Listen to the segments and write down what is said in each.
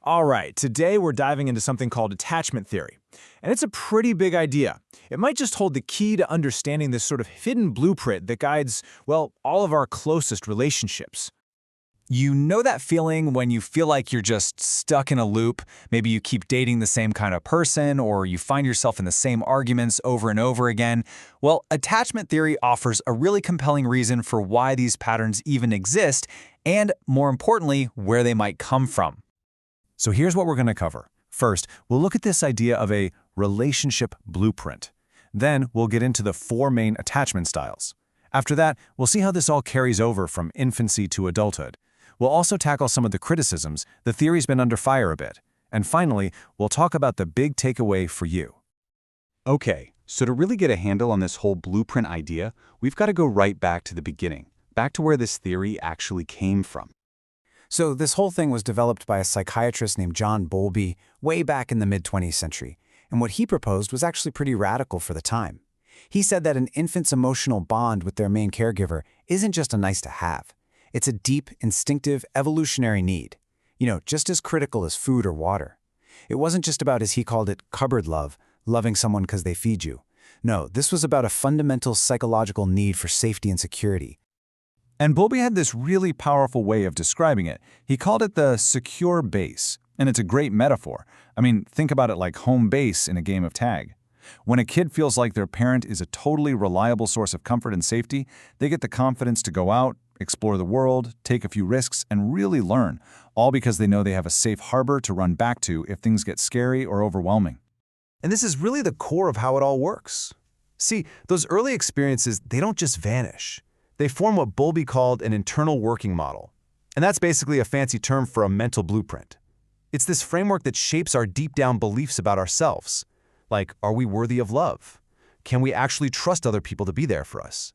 All right, today we're diving into something called attachment theory. And it's a pretty big idea. It might just hold the key to understanding this sort of hidden blueprint that guides, well, all of our closest relationships. You know that feeling when you feel like you're just stuck in a loop? Maybe you keep dating the same kind of person, or you find yourself in the same arguments over and over again? Well, attachment theory offers a really compelling reason for why these patterns even exist, and more importantly, where they might come from. So here's what we're going to cover. First, we'll look at this idea of a relationship blueprint. Then we'll get into the 4 main attachment styles. After that, we'll see how this all carries over from infancy to adulthood. We'll also tackle some of the criticisms. The theory's been under fire a bit. And finally, we'll talk about the big takeaway for you. Okay, so to really get a handle on this whole blueprint idea, we've got to go right back to the beginning, back to where this theory actually came from. So this whole thing was developed by a psychiatrist named John Bowlby way back in the mid-20th century. And what he proposed was actually pretty radical for the time. He said that an infant's emotional bond with their main caregiver isn't just a nice-to-have. It's a deep, instinctive, evolutionary need. Just as critical as food or water. It wasn't just about, as he called it, cupboard love, loving someone because they feed you. No, this was about a fundamental psychological need for safety and security. And Bowlby had this really powerful way of describing it. He called it the secure base, and it's a great metaphor. I mean, think about it like home base in a game of tag. When a kid feels like their parent is a totally reliable source of comfort and safety, they get the confidence to go out, explore the world, take a few risks, and really learn, all because they know they have a safe harbor to run back to if things get scary or overwhelming. And this is really the core of how it all works. See, those early experiences, they don't just vanish. They form what Bowlby called an internal working model. And that's basically a fancy term for a mental blueprint. It's this framework that shapes our deep-down beliefs about ourselves. Like, are we worthy of love? Can we actually trust other people to be there for us?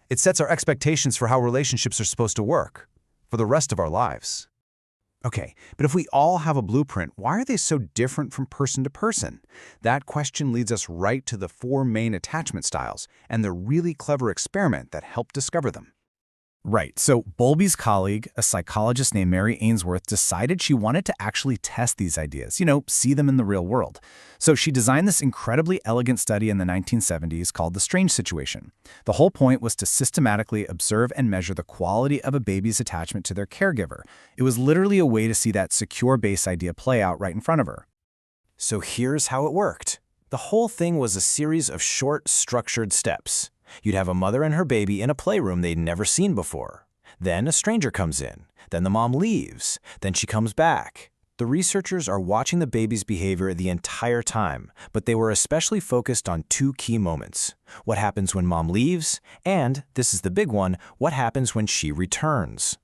It sets our expectations for how relationships are supposed to work for the rest of our lives. Okay, but if we all have a blueprint, why are they so different from person to person? That question leads us right to the 4 main attachment styles and the really clever experiment that helped discover them. Right, so Bowlby's colleague, a psychologist named Mary Ainsworth, decided she wanted to actually test these ideas, see them in the real world. So she designed this incredibly elegant study in the 1970s called the Strange Situation. The whole point was to systematically observe and measure the quality of a baby's attachment to their caregiver. It was literally a way to see that secure base idea play out right in front of her. So here's how it worked. The whole thing was a series of short, structured steps. You'd have a mother and her baby in a playroom they'd never seen before. Then a stranger comes in. Then the mom leaves. Then she comes back. The researchers are watching the baby's behavior the entire time, but they were especially focused on 2 key moments. What happens when mom leaves, and, this is the big one, what happens when she returns.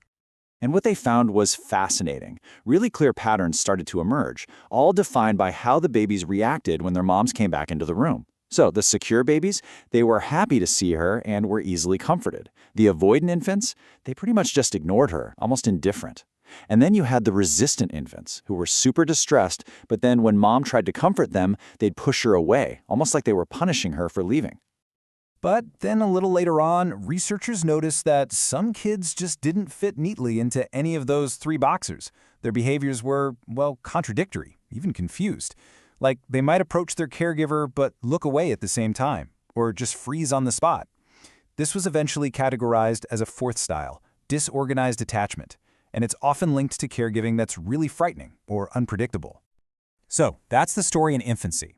And what they found was fascinating. Really clear patterns started to emerge, all defined by how the babies reacted when their moms came back into the room. So the secure babies, they were happy to see her and were easily comforted. The avoidant infants, they pretty much just ignored her, almost indifferent. And then you had the resistant infants, who were super distressed, but then when mom tried to comfort them, they'd push her away, almost like they were punishing her for leaving. But then a little later on, researchers noticed that some kids just didn't fit neatly into any of those 3 boxes. Their behaviors were, well, contradictory, even confused. Like, they might approach their caregiver but look away at the same time, or just freeze on the spot. This was eventually categorized as a 4th style, disorganized attachment, and it's often linked to caregiving that's really frightening or unpredictable. So, that's the story in infancy.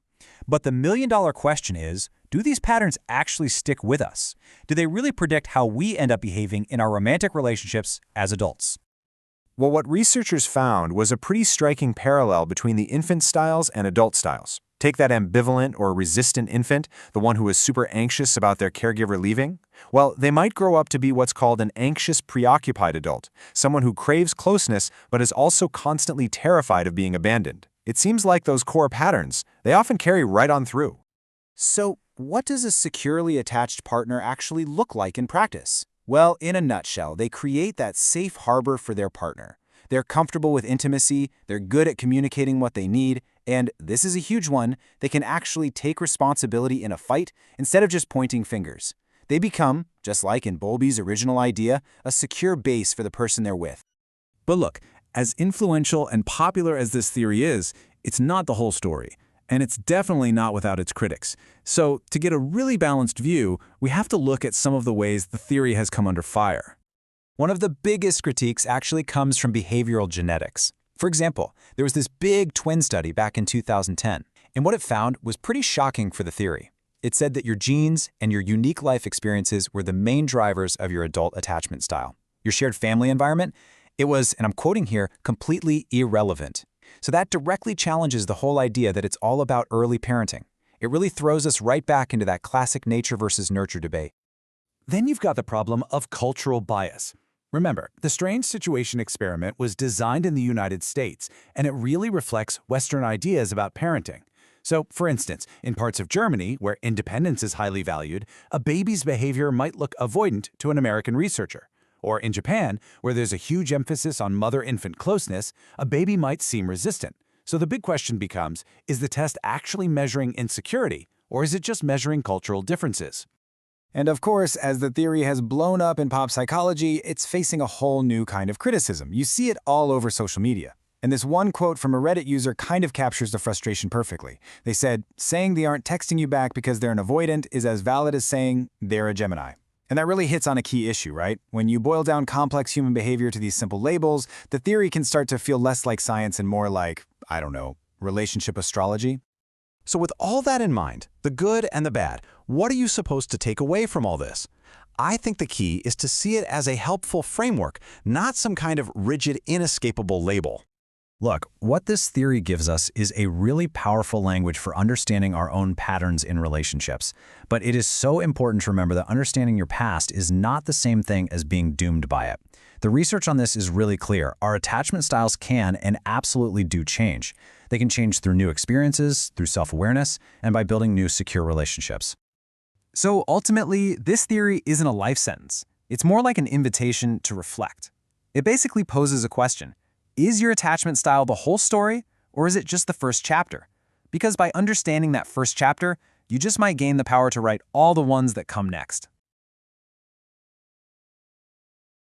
But the million-dollar question is, do these patterns actually stick with us? Do they really predict how we end up behaving in our romantic relationships as adults? Well, what researchers found was a pretty striking parallel between the infant styles and adult styles. Take that ambivalent or resistant infant, the one who is super anxious about their caregiver leaving. Well, they might grow up to be what's called an anxious, preoccupied adult, someone who craves closeness but is also constantly terrified of being abandoned. It seems like those core patterns, they often carry right on through. So, what does a securely attached partner actually look like in practice? Well, in a nutshell, they create that safe harbor for their partner. They're comfortable with intimacy, they're good at communicating what they need, and, this is a huge one, they can actually take responsibility in a fight instead of just pointing fingers. They become, just like in Bowlby's original idea, a secure base for the person they're with. But look, As influential and popular as this theory is, it's not the whole story. And it's definitely not without its critics. So, to get a really balanced view, we have to look at some of the ways the theory has come under fire. One of the biggest critiques actually comes from behavioral genetics. For example, there was this big twin study back in 2010, and what it found was pretty shocking for the theory. It said that your genes and your unique life experiences were the main drivers of your adult attachment style. Your shared family environment, it was, and I'm quoting here, completely irrelevant. So that directly challenges the whole idea that it's all about early parenting. It really throws us right back into that classic nature versus nurture debate. Then you've got the problem of cultural bias. Remember, the strange situation experiment was designed in the United States, and it really reflects Western ideas about parenting. So, for instance, in parts of Germany, where independence is highly valued, a baby's behavior might look avoidant to an American researcher. Or in Japan, where there's a huge emphasis on mother-infant closeness, a baby might seem resistant. So the big question becomes, is the test actually measuring insecurity, or is it just measuring cultural differences? And of course, as the theory has blown up in pop psychology, it's facing a whole new kind of criticism. You see it all over social media. And this one quote from a Reddit user kind of captures the frustration perfectly. They said, saying they aren't texting you back because they're an avoidant is as valid as saying they're a Gemini. And that really hits on a key issue, right? When you boil down complex human behavior to these simple labels, the theory can start to feel less like science and more like, I don't know, relationship astrology. So with all that in mind, the good and the bad, what are you supposed to take away from all this? I think the key is to see it as a helpful framework, not some kind of rigid, inescapable label. Look, what this theory gives us is a really powerful language for understanding our own patterns in relationships. But it is so important to remember that understanding your past is not the same thing as being doomed by it. The research on this is really clear. Our attachment styles can and absolutely do change. They can change through new experiences, through self-awareness, and by building new secure relationships. So ultimately, this theory isn't a life sentence. It's more like an invitation to reflect. It basically poses a question. Is your attachment style the whole story, or is it just the first chapter? Because by understanding that first chapter, you just might gain the power to write all the ones that come next.